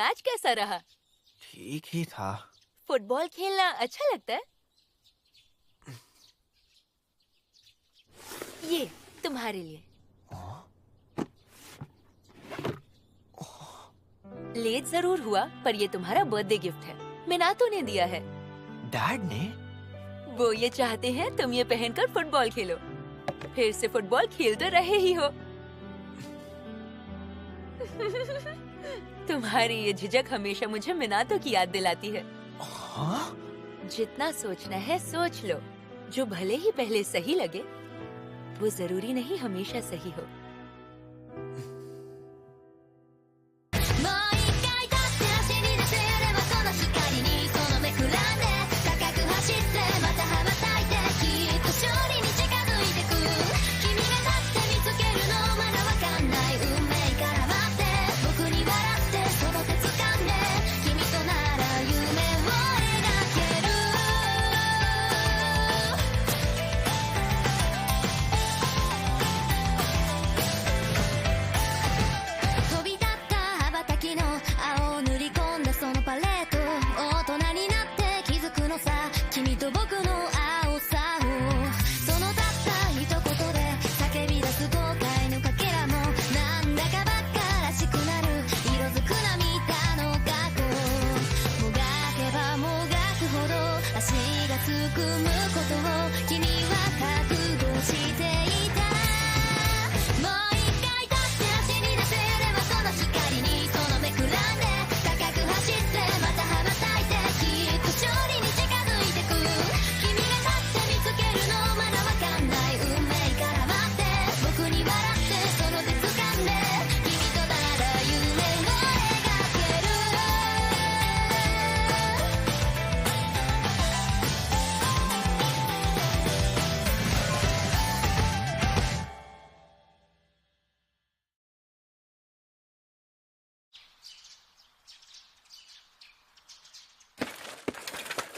Match कैसा रहा? ठीक ही था। फुटबॉल खेलना अच्छा लगता है? ये तुम्हारे लिए। लेट जरूर हुआ, पर ये तुम्हारा बर्थडे गिफ्ट है। मिनातो ने दिया है। डैड ने? वो ये चाहते हैं तुम ये पहनकर फुटबॉल खेलो, फिर से फुटबॉल खेलते रहे ही हो। तुम्हारी ये झिझक हमेशा मुझे मिनातो की याद दिलाती है। हाँ? जितना सोचना है सोच लो। जो भले ही पहले सही लगे, वो जरूरी नहीं हमेशा सही हो।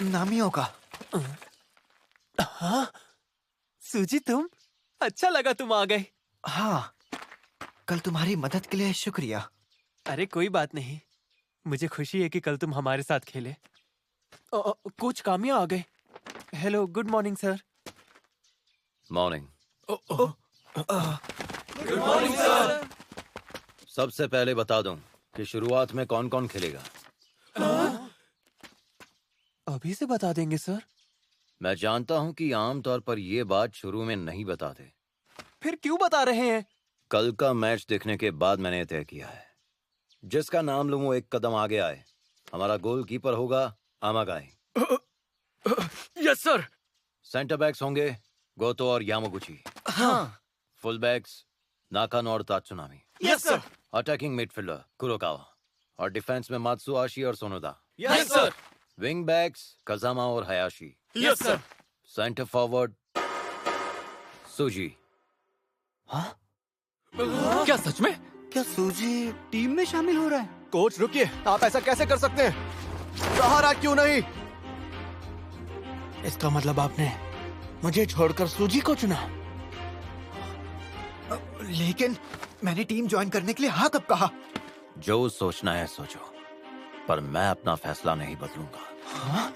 नामियों का। हाँ? सूजी तुम? अच्छा लगा तुम आ गए। हाँ, कल तुम्हारी मदद के लिए शुक्रिया। अरे कोई बात नहीं, मुझे खुशी है कि कल तुम हमारे साथ खेले। कोच कामिया आ गए। Hello, good morning sir. Morning. Good morning sir. सबसे पहले बता दूं कि शुरुआत में कौन कौन खेलेगा। अभी से बता देंगे सर? मैं जानता हूं कि आमतौर पर ये बात शुरू में नहीं बताते। फिर क्यों बता रहे हैं? कल का मैच देखने के बाद मैंने तय किया है, जिसका नाम लूं वो एक कदम आगे आए। हमारा गोलकीपर होगा Amagai. Yes sir. Centre backs होंगे गोतो और यामागुची। हाँ। फुल बैक्स नाकानो और Tatsunami. Yes sir. Attacking midfielder Kurokawa और डिफेंस में मात्सुआशी और Sonoda. Yes sir. Wing backs Kazama और Hayashi. Yes sir. Centre forward Tsuji. हाँ? क्या सच में? क्या सूजी टीम में शामिल हो रहा है? कोच रुकिए, आप ऐसा कैसे कर सकते हैं? सहारा क्यों नहीं? इसका मतलब आपने मुझे छोड़कर सूजी को चुना? लेकिन मैंने टीम ज्वाइन करने के लिए हाँ कब कहा? जो सोचना है सोचो, पर मैं अपना फैसला नहीं बदलूंगा। हाँ?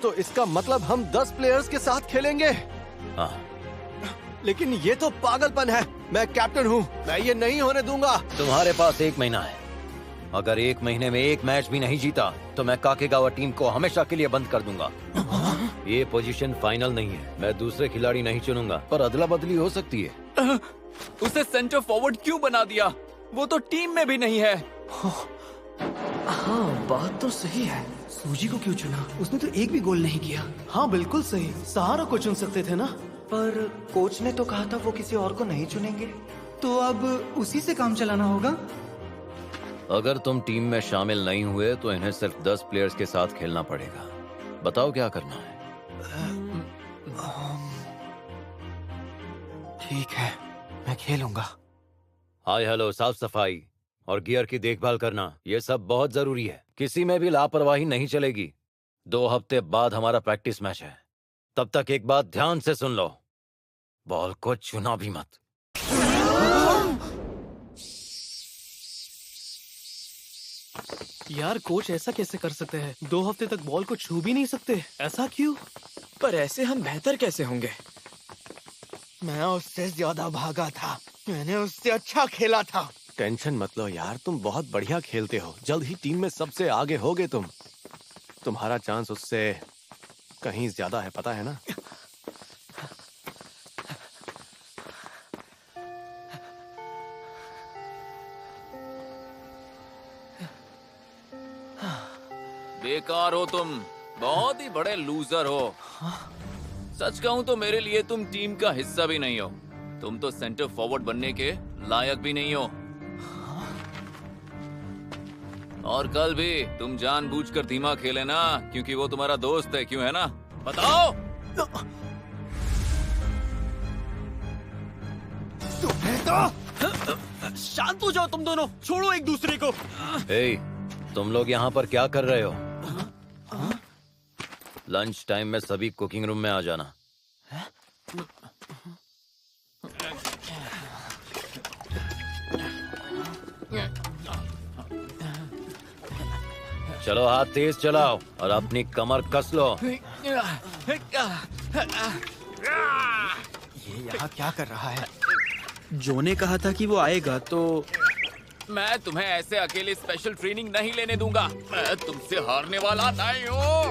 तो इसका मतलब हम 10 प्लेयर्स के साथ खेलेंगे? हाँ। लेकिन ये तो पागलपन है। मैं कैप्टन हूँ, मैं ये नहीं होने दूंगा। तुम्हारे पास 1 महीना है। अगर 1 महीने में 1 मैच भी नहीं जीता तो मैं काकेगावा टीम को हमेशा के लिए बंद कर दूंगा। ये पोजीशन फाइनल नहीं है। मैं दूसरे खिलाड़ी नहीं चुनूंगा, पर अदला बदली हो सकती है। उसे सेंटर फॉरवर्ड क्यों बना दिया? वो तो टीम में भी नहीं है। हाँ, बात तो सही है। सूजी को क्यों चुना? उसने तो एक भी गोल नहीं किया। हाँ बिल्कुल सही, सहारा को चुन सकते थे ना। पर कोच ने तो कहा था वो किसी और को नहीं चुनेंगे। तो अब उसी से काम चलाना होगा। अगर तुम टीम में शामिल नहीं हुए तो इन्हें सिर्फ 10 प्लेयर्स के साथ खेलना पड़ेगा। बताओ क्या करना है। ठीक है, मैं खेलूंगा। हाय हेलो, साफ सफाई और गियर की देखभाल करना, ये सब बहुत जरूरी है। किसी में भी लापरवाही नहीं चलेगी। 2 हफ्ते बाद हमारा प्रैक्टिस मैच है। तब तक एक बात ध्यान से सुन लो, बॉल को छूना भी मत। यार कोच ऐसा कैसे कर सकते हैं? 2 हफ्ते तक बॉल को छू भी नहीं सकते, ऐसा क्यों? पर ऐसे हम बेहतर कैसे होंगे? मैं उससे ज्यादा भागा था, मैंने उससे अच्छा खेला था। टेंशन मत लो यार, तुम बहुत बढ़िया खेलते हो। जल्द ही टीम में सबसे आगे होगे तुम। तुम्हारा चांस उससे कहीं ज्यादा है, पता है ना? बेकार हो तुम, बहुत ही बड़े लूजर हो। सच कहूं तो मेरे लिए तुम टीम का हिस्सा भी नहीं हो। तुम तो सेंटर फॉरवर्ड बनने के लायक भी नहीं हो। और कल भी तुम जानबूझकर धीमा खेले ना, क्योंकि वो तुम्हारा दोस्त है, क्यों है ना? बताओ। शांत हो जाओ तुम दोनों, छोड़ो एक दूसरे को। हे, तुम लोग यहाँ पर क्या कर रहे हो? लंच टाइम में सभी कुकिंग रूम में आ जाना। चलो हाथ तेज चलाओ और अपनी कमर कस लो। ये यहाँ क्या कर रहा है? जो ने कहा था कि वो आएगा तो मैं तुम्हें ऐसे अकेले स्पेशल ट्रेनिंग नहीं लेने दूंगा। मैं तुमसे हारने वाला नहीं हूँ।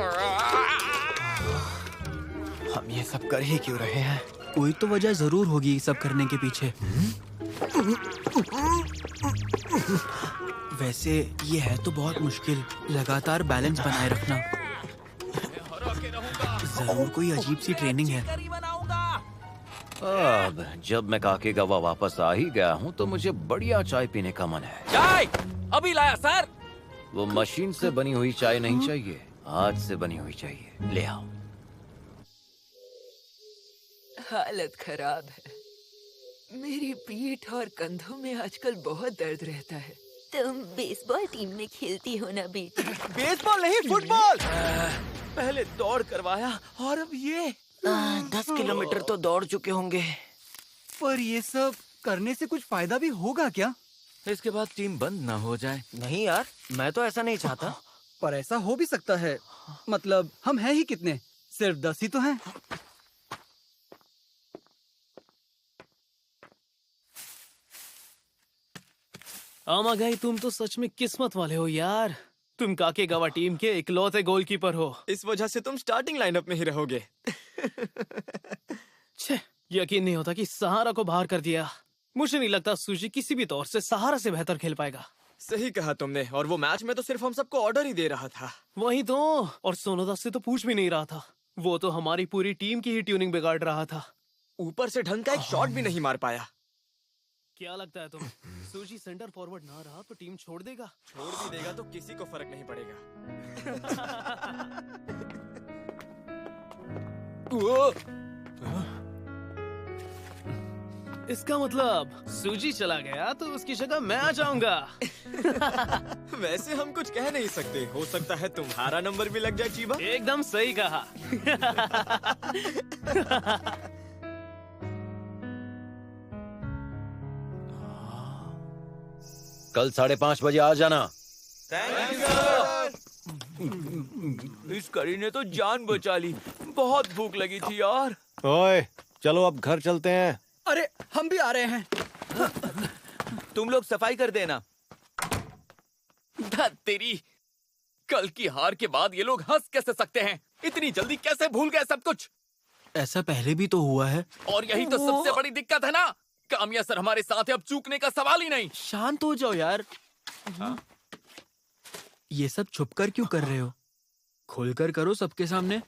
हम ये सब कर ही क्यों रहे हैं? कोई तो वजह जरूर होगी सब करने के पीछे। वैसे ये है तो बहुत मुश्किल, लगातार बैलेंस बनाए रखना। जरूर कोई अजीब सी ट्रेनिंग है। अब जब मैं काके गवा वापस आ ही गया हूँ तो मुझे बढ़िया चाय पीने का मन है। चाय अभी लाया सर। वो मशीन से बनी हुई चाय नहीं चाहिए, हाथ से बनी हुई चाहिए। ले आओ। हालत खराब है। मेरी पीठ और कंधों में आजकल बहुत दर्द रहता है। तुम बेसबॉल टीम में खेलती हो ना बेटी? बेसबॉल नहीं, फुटबॉल। पहले दौड़ करवाया और अब ये। 10 किलोमीटर तो दौड़ चुके होंगे। पर ये सब करने से कुछ फायदा भी होगा क्या? इसके बाद टीम बंद ना हो जाए। नहीं यार, मैं तो ऐसा नहीं चाहता। पर ऐसा हो भी सकता है। मतलब हम हैं ही कितने? सिर्फ 10 ही तो हैं। आमागाई, तुम तो सच में किस्मत वाले हो यार। तुम काकेगावा टीम के इकलौते गोलकीपर हो। इस वजह से तुम स्टार्टिंग लाइनअप में ही रहोगे। छे, यकीन नहीं होता कि सहारा को बाहर कर दिया। मुझे नहीं लगता सूजी किसी भी तौर से सहारा से बेहतर खेल पाएगा। सही कहा तुमने, और वो मैच में तो सिर्फ हम सबको ऑर्डर ही दे रहा था। वही तो, और सोनोदा से तो पूछ भी नहीं रहा था। वो तो हमारी पूरी टीम की ही ट्यूनिंग बिगाड़ रहा था। ऊपर से ढंग का एक शॉट भी नहीं मार पाया। क्या लगता है तुम, सूजी सेंटर फॉरवर्ड ना रहा तो टीम छोड़ देगा? छोड़ भी देगा तो किसी को फर्क नहीं पड़ेगा। इसका मतलब सूजी चला गया तो उसकी जगह मैं आ जाऊंगा। वैसे हम कुछ कह नहीं सकते, हो सकता है तुम्हारा नंबर भी लग जाए चीबा। एकदम सही कहा। कल 5:30 बजे आ जाना। इस करी ने तो जान बचा ली। बहुत भूख लगी थी यार। ओए, चलो अब घर चलते हैं। अरे हम भी आ रहे हैं। तुम लोग सफाई कर देना। तेरी, कल की हार के बाद ये लोग हंस कैसे सकते हैं? इतनी जल्दी कैसे भूल गए सब कुछ? ऐसा पहले भी तो हुआ है। और यही तो सबसे बड़ी दिक्कत है ना। कामिया सर हमारे साथ है, अब चूकने का सवाल ही नहीं। शांत हो जाओ यार। ये सब छुपकर क्यों कर रहे हो? खुलकर करो सबके सामने।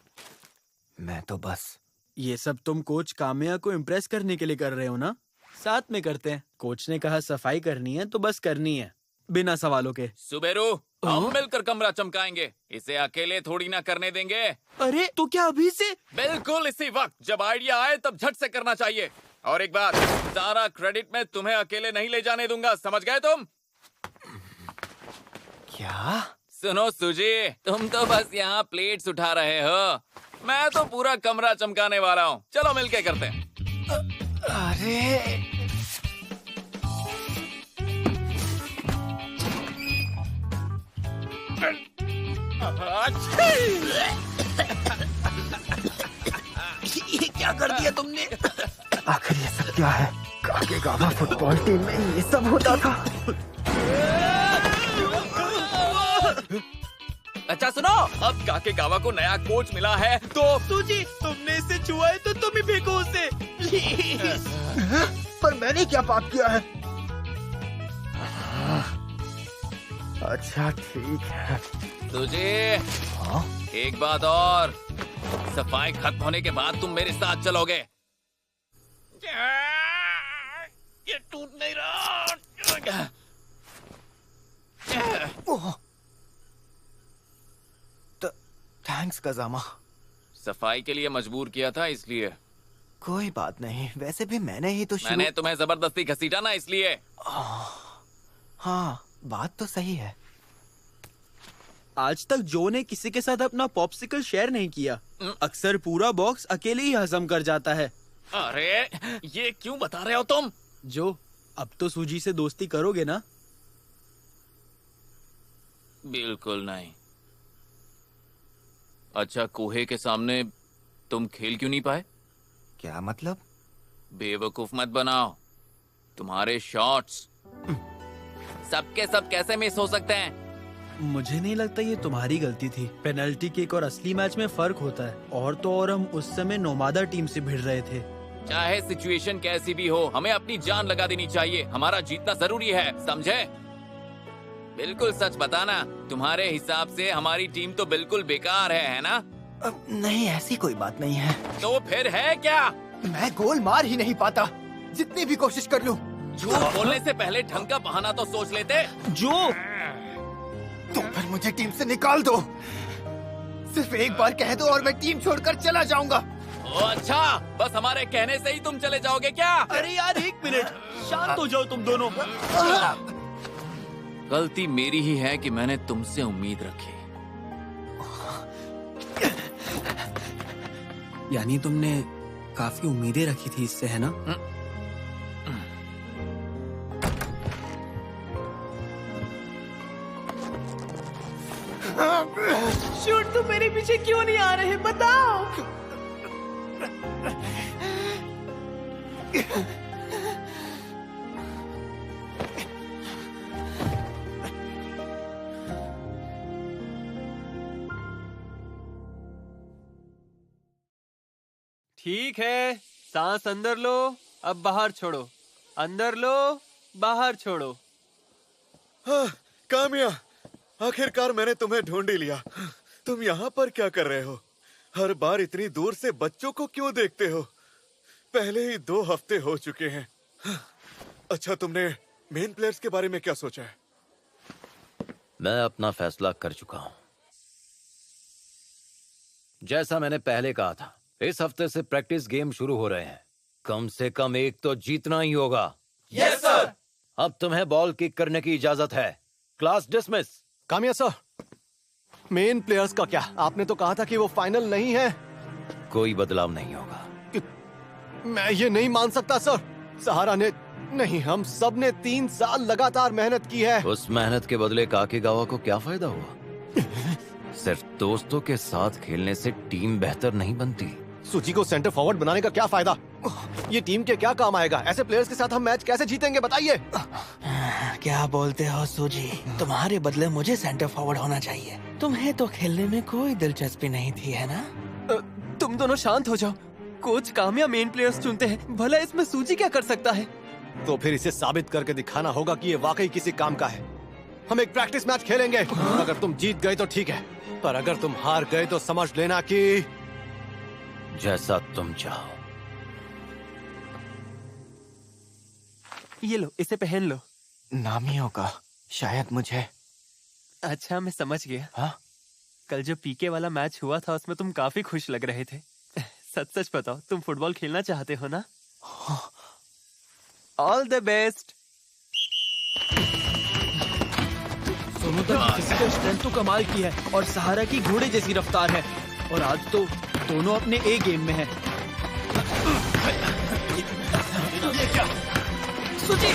मैं तो बस। ये सब तुम कोच कामिया को इम्प्रेस करने के लिए कर रहे हो ना? साथ में करते हैं। कोच ने कहा सफाई करनी है तो बस करनी है, बिना सवालों के। सुबेरू, हम मिलकर कमरा चमकाएंगे। इसे अकेले थोड़ी ना करने देंगे। अरे तो क्या अभी से? बिल्कुल इसी वक्त, जब आइडिया आए तब झट से करना चाहिए। और एक बात, सारा क्रेडिट मैं तुम्हें अकेले नहीं ले जाने दूंगा, समझ गए तुम? क्या? सुनो सूजी, तुम तो बस यहाँ प्लेट्स उठा रहे हो, मैं तो पूरा कमरा चमकाने वाला हूँ। चलो मिलके करते हैं। अरे ये क्या कर दिया तुमने? आखिर ये सब क्या है? काकेगावा फुटबॉल टीम में ये सब होता था। अच्छा सुनो, अब काकेगावा को नया कोच मिला है तो सूजी, तुमने इसे छुआ है तो तुम ही फेंको उसे, प्लीज। पर मैंने क्या पाप किया है? अच्छा ठीक है। तुझे एक बात और, सफाई खत्म होने के बाद तुम मेरे साथ चलोगे। ये टूट नहीं रहा। थैंक्स कजामा। सफाई के लिए मजबूर किया था इसलिए। कोई बात नहीं, वैसे भी मैंने ही तो मैंने तुम्हें जबरदस्ती घसीटा ना इसलिए। हाँ, बात तो सही है। आज तक जो ने किसी के साथ अपना पॉप्सिकल शेयर नहीं किया। अक्सर पूरा बॉक्स अकेले ही हजम कर जाता है। अरे ये क्यों बता रहे हो तुम? जो, अब तो सूजी से दोस्ती करोगे ना? बिल्कुल नहीं। अच्छा, कोहे के सामने तुम खेल क्यों नहीं पाए? क्या मतलब? बेवकूफ मत बनाओ। तुम्हारे शॉट्स सबके सब कैसे मिस हो सकते हैं? मुझे नहीं लगता ये तुम्हारी गलती थी। पेनल्टी किक और असली मैच में फर्क होता है। और तो और हम उस समय नोमादा टीम से भिड़ रहे थे। चाहे सिचुएशन कैसी भी हो, हमें अपनी जान लगा देनी चाहिए। हमारा जीतना जरूरी है, समझे? बिल्कुल सच बताना, तुम्हारे हिसाब से हमारी टीम तो बिल्कुल बेकार है ना? नहीं, ऐसी कोई बात नहीं है। तो फिर है क्या? मैं गोल मार ही नहीं पाता, जितनी भी कोशिश कर लूं। झूठ बोलने से पहले ढंग का बहाना तो सोच लेते। जो, तो फिर मुझे टीम से निकाल दो। सिर्फ एक बार कह दो और मैं टीम छोड़कर चला जाऊंगा। ओ अच्छा, बस हमारे कहने से ही तुम चले जाओगे क्या? अरे यार एक मिनट, शांत हो जाओ तुम दोनों। गलती मेरी ही है कि मैंने तुमसे उम्मीद रखी। यानी तुमने काफी उम्मीदें रखी थी इससे, है ना? शूट, तुम मेरे पीछे क्यों नहीं आ रहे, बताओ। ठीक है, सांस अंदर लो, अब बाहर छोड़ो। अंदर लो, बाहर छोड़ो। कामिया, आखिरकार मैंने तुम्हें ढूंढ ही लिया। तुम यहाँ पर क्या कर रहे हो? हर बार इतनी दूर से बच्चों को क्यों देखते हो? पहले ही 2 हफ्ते हो चुके हैं। अच्छा, तुमने मेन प्लेयर्स के बारे में क्या सोचा है? मैं अपना फैसला कर चुका हूं। जैसा मैंने पहले कहा था, इस हफ्ते से प्रैक्टिस गेम शुरू हो रहे हैं। कम से कम एक तो जीतना ही होगा। Yes sir. अब तुम्हें बॉल किक करने की इजाजत है। Class dismiss. Kamiya sir, main players का क्या? आपने तो कहा था कि वो फाइनल नहीं है। कोई बदलाव नहीं होगा। मैं ये नहीं मान सकता सर। सहारा ने नहीं, हम सब ने 3 साल लगातार मेहनत की है। उस मेहनत के बदले काकेगावा को क्या फायदा हुआ? सिर्फ दोस्तों के साथ खेलने से टीम बेहतर नहीं बनती। सूची को सेंटर फॉरवर्ड बनाने का क्या फायदा? ये टीम के क्या काम आएगा? ऐसे प्लेयर्स के साथ हम मैच कैसे जीतेंगे, बताइए। क्या बोलते हो सूजी? तुम्हारे बदले मुझे सेंटर फॉरवर्ड होना चाहिए। तुम्हें तो खेलने में कोई दिलचस्पी नहीं थी, है ना? तुम दोनों शांत हो जाओ। कोच कामिया मेन प्लेयर्स चुनते हैं, भला इसमें सूजी क्या कर सकता है? तो फिर इसे साबित करके दिखाना होगा कि ये वाकई किसी काम का है। हम एक प्रैक्टिस मैच खेलेंगे। अगर तुम जीत गए तो ठीक है, पर अगर तुम हार गए तो समझ लेना कि जैसा तुम चाहो। ये लो, इसे पहन लो। नामियों का, शायद मुझे। अच्छा, मैं समझ गया। हाँ? कल जो पीके वाला मैच हुआ था उसमें तुम काफी खुश लग रहे थे। सच सच बताओ, तुम फुटबॉल खेलना चाहते हो ना? All the best. सोनू तक फिजिकल स्ट्रेंथ तो कमाल की है और सहारा की घोड़े जैसी रफ्तार है। और आज तो दोनों अपने ए गेम में हैं। ये क्या? सूची!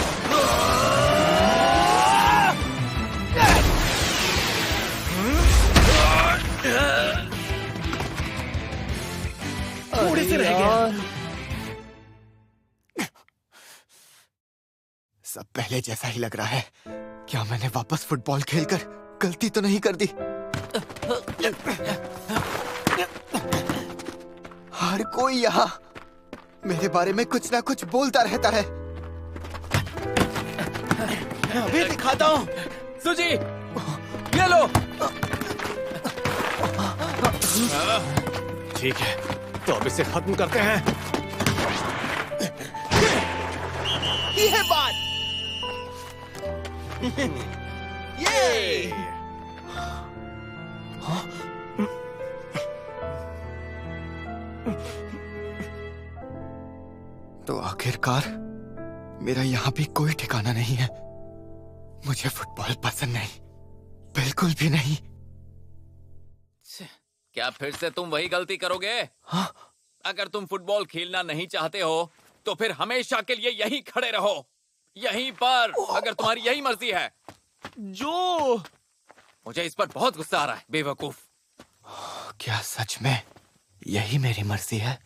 थोड़े से रह गए। सब पहले जैसा ही लग रहा है। क्या मैंने वापस फुटबॉल खेलकर गलती तो नहीं कर दी? हर कोई यहाँ मेरे बारे में कुछ ना कुछ बोलता रहता है। अभी दिखाता हूँ। सुजी, ये लो। ठीक है, तो अब इसे खत्म करते हैं। ये है बात। ये तो आखिरकार मेरा यहाँ भी कोई ठिकाना नहीं है। मुझे फुटबॉल पसंद नहीं, बिल्कुल भी नहीं। क्या फिर से तुम वही गलती करोगे? हाँ? अगर तुम फुटबॉल खेलना नहीं चाहते हो तो फिर हमेशा के लिए यहीं खड़े रहो, यहीं पर, अगर तुम्हारी यही मर्जी है। जो मुझे इस पर बहुत गुस्सा आ रहा है, बेवकूफ। क्या सच में यही मेरी मर्जी है?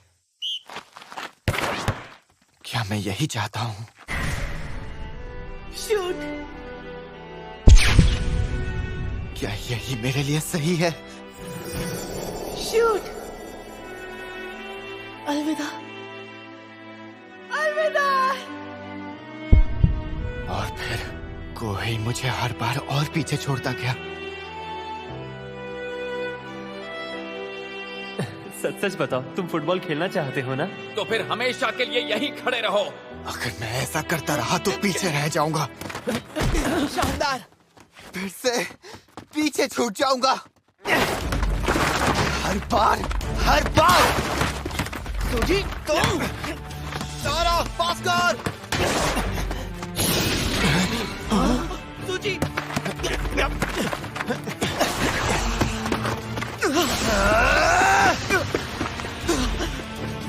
क्या मैं यही चाहता हूँ? शूट। क्या यही मेरे लिए सही है? शूट। अलविदा। अलविदा। और फिर कोई मुझे हर बार और पीछे छोड़ता गया। सच सच बताओ, तुम फुटबॉल खेलना चाहते हो ना? तो फिर हमेशा के लिए यहीं खड़े रहो। अगर मैं ऐसा करता रहा तो पीछे रह जाऊंगा। शानदार। फिर से पीछे छूट जाऊंगा। हर बार, हर बार। सुजी, तुम सारा पास कर। सुजी।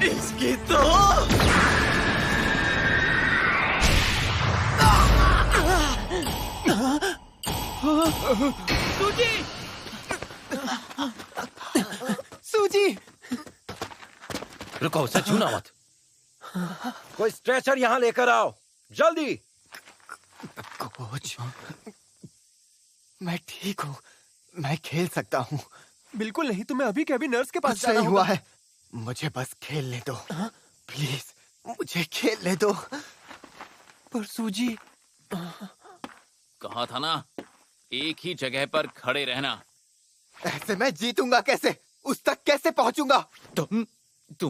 इसकी तो सूजी। सूजी। रुको, उसे छूना मत। कोई स्ट्रेचर यहाँ लेकर आओ, जल्दी। कोच, मैं ठीक हूँ, मैं खेल सकता हूँ। बिल्कुल नहीं, तुम्हें अभी के अभी नर्स के पास कुछ जाना नहीं हुआ होगा। है, मुझे बस खेलने दो। प्लीज मुझे खेलने दो। पर सूजी, कहा था ना, एक ही जगह पर खड़े रहना। ऐसे मैं जीतूंगा कैसे? उस तक कैसे पहुंचूंगा? तुम तो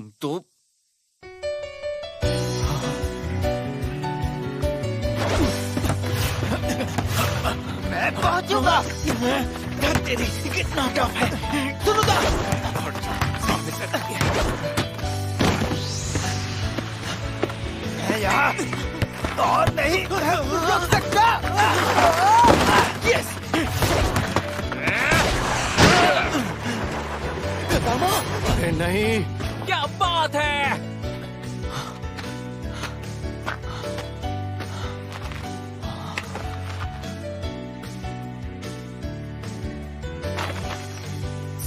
मैं पहुंचूंगा। तेरी कितना टफ है, सुनूंगा। मैं यहाँ और नहीं रुक सकता। यस। अरे नहीं, क्या बात है?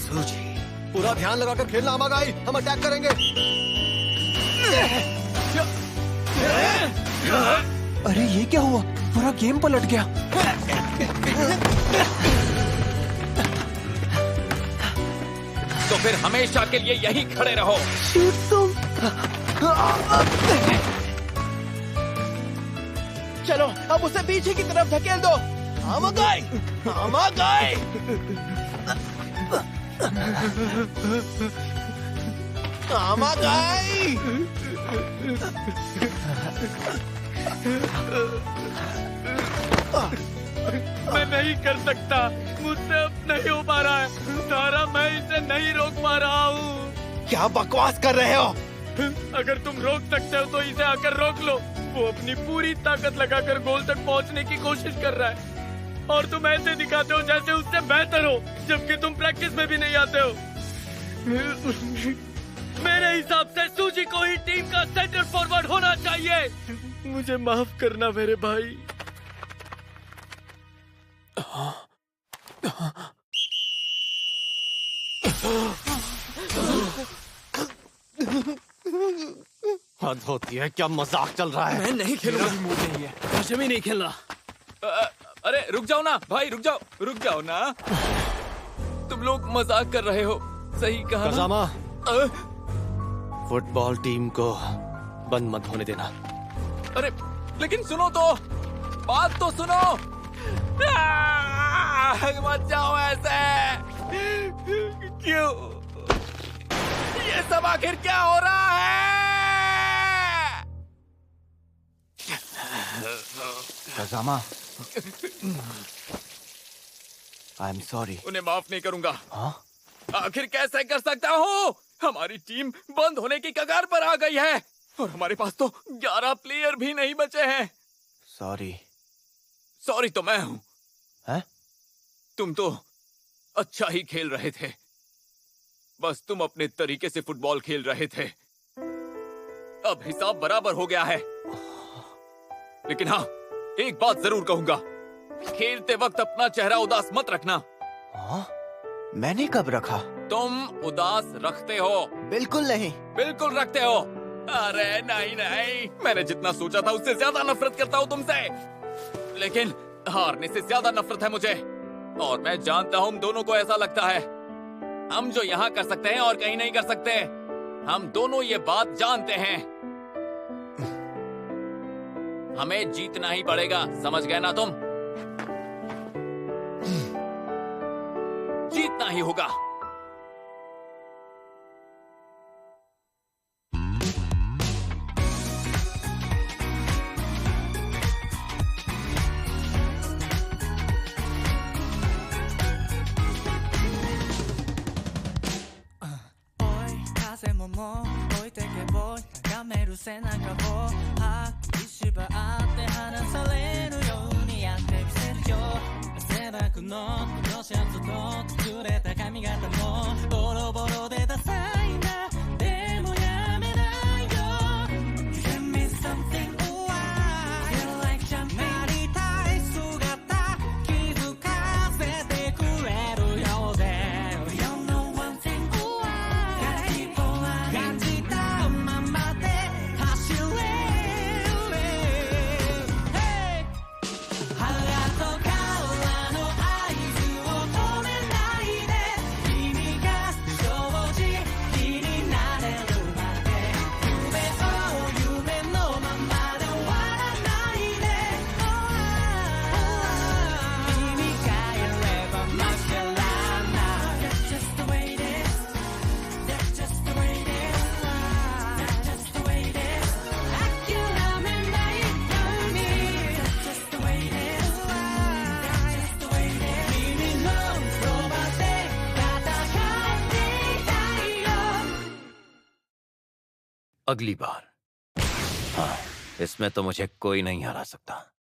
सूजी, पूरा ध्यान लगाकर खेलना अमागाई, हम अटैक करेंगे। अरे ये क्या हुआ? पूरा गेम पलट गया। तो फिर हमेशा के लिए यहीं खड़े रहो। चलो अब उसे पीछे की तरफ धकेल दो। अमागाई, अमागाई। अमागाई। मैं नहीं कर सकता, मुझसे अब नहीं हो पा रहा है। सारा, मैं इसे नहीं रोक पा रहा हूँ। क्या बकवास कर रहे हो? अगर तुम रोक सकते हो तो इसे आकर रोक लो। वो अपनी पूरी ताकत लगाकर गोल तक पहुंचने की कोशिश कर रहा है और तुम ऐसे दिखाते हो जैसे उससे बेहतर हो, जबकि तुम प्रैक्टिस में भी नहीं आते हो। मेरे हिसाब से सूजी को ही टीम का सेंटर फॉरवर्ड होना चाहिए। मुझे माफ करना मेरे भाई। हद होती है, क्या मजाक चल रहा है? मैं नहीं खेलूंगा। मूड नहीं है, मुझे भी नहीं खेलना। अरे रुक जाओ ना भाई, रुक जाओ ना। तुम लोग मजाक कर रहे हो, सही कहा ना? कजामा, फुटबॉल टीम को बंद मत होने देना। अरे लेकिन सुनो तो, बात तो सुनो। मत जाओ ऐसे। क्यों? ये सब आखिर क्या हो रहा है? कजामा, आई एम सॉरी। उन्हें माफ नहीं करूंगा। हाँ? आखिर कैसे कर सकता हूँ? हमारी टीम बंद होने की कगार पर आ गई है और हमारे पास तो 11 प्लेयर भी नहीं बचे हैं। सॉरी तो मैं हूँ। हैं? तुम तो अच्छा ही खेल रहे थे, बस तुम अपने तरीके से फुटबॉल खेल रहे थे। अब हिसाब बराबर हो गया है। लेकिन हाँ, एक बात जरूर कहूंगा, खेलते वक्त अपना चेहरा उदास मत रखना। हाँ? मैंने कब रखा? तुम उदास रखते हो। बिल्कुल नहीं। बिल्कुल रखते हो। अरे नहीं, मैंने जितना सोचा था उससे ज्यादा नफरत करता हूँ तुमसे। लेकिन हारने से ज्यादा नफरत है मुझे, और मैं जानता हूँ दोनों को ऐसा लगता है। हम जो यहाँ कर सकते हैं और कहीं नहीं कर सकते, हम दोनों ये बात जानते हैं। हमें जीतना ही पड़ेगा, समझ गए ना तुम? जीतना ही होगा। अगली बार, हाँ, इसमें तो मुझे कोई नहीं हरा सकता।